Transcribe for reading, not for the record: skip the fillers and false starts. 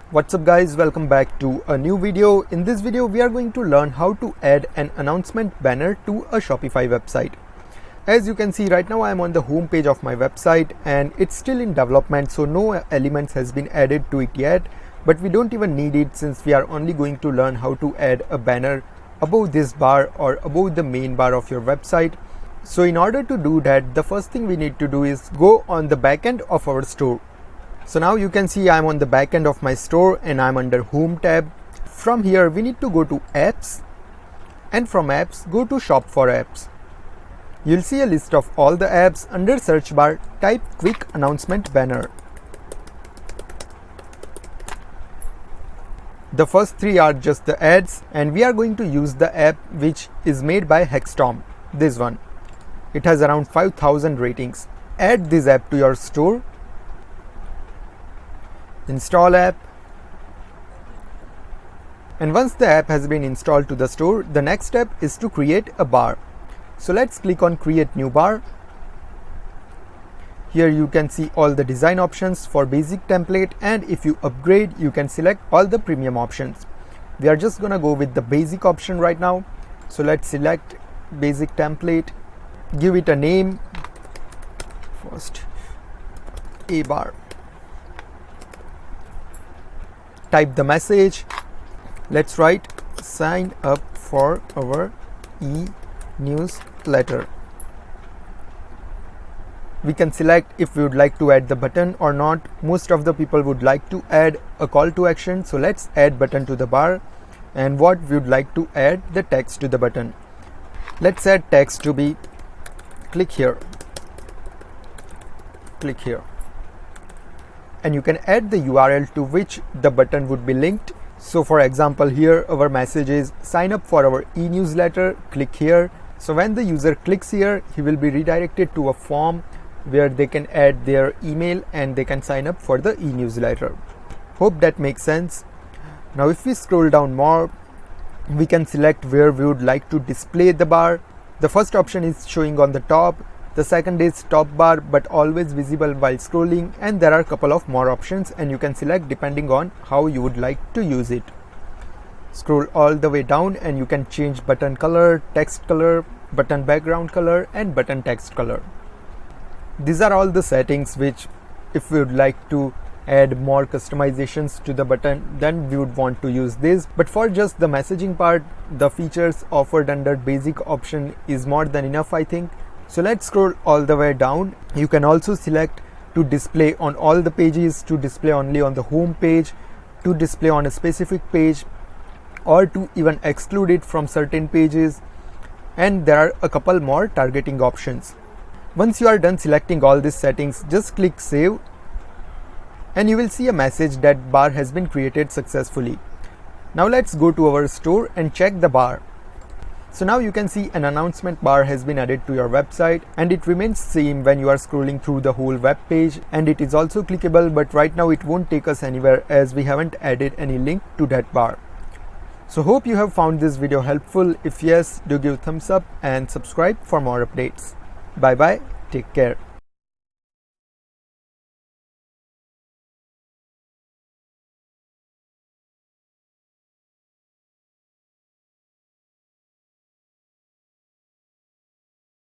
What's up guys, welcome back to a new video. In this video we are going to learn how to add an announcement banner to a Shopify website. As you can see right now I am on the home page of my website and it's still in development, so no elements has been added to it yet, but we don't even need it since we are only going to learn how to add a banner above this bar or above the main bar of your website. So in order to do that, the first thing we need to do is go on the back end of our store. So now you can see I'm on the back end of my store and I'm under Home tab. From here we need to go to Apps, and from Apps go to Shop for Apps. You'll see a list of all the apps. Under search bar type Quick Announcement Banner. The first three are just the ads, and we are going to use the app which is made by Hextom, this one. It has around 5,000 ratings. Add this app to your store. Install app, and once the app has been installed to the store, the next step is to create a bar. So let's click on create new bar. Here you can see all the design options for basic template, and if you upgrade you can select all the premium options. We are just gonna go with the basic option right now. So let's select basic template, give it a name, first a bar. Type the message. Let's write sign up for our e-newsletter. We can select if we would like to add the button or not. Most of the people would like to add a call to action, so let's add button to the bar. And what we would like to add the text to the button. Let's add text to be click here, click here. And you can add the URL to which the button would be linked. So for example, here our message is sign up for our e-newsletter, click here. So when the user clicks here, he will be redirected to a form where they can add their email and they can sign up for the e-newsletter. Hope that makes sense. Now if we scroll down more, we can select where we would like to display the bar. The first option is showing on the top. The second is top bar, but always visible while scrolling, and there are a couple of more options and you can select depending on how you would like to use it. Scroll all the way down and you can change button color, text color, button background color and button text color. These are all the settings which, if we would like to add more customizations to the button, then we would want to use this. But for just the messaging part, the features offered under basic option is more than enough, I think. So let's scroll all the way down. You can also select to display on all the pages, to display only on the home page, to display on a specific page, or to even exclude it from certain pages. And there are a couple more targeting options. Once you are done selecting all these settings, just click save and you will see a message that bar has been created successfully. Now let's go to our store and check the bar. So now you can see an announcement bar has been added to your website, and it remains same when you are scrolling through the whole web page, and it is also clickable, but right now it won't take us anywhere as we haven't added any link to that bar. So hope you have found this video helpful. If yes, do give thumbs up and subscribe for more updates. Bye bye, take care.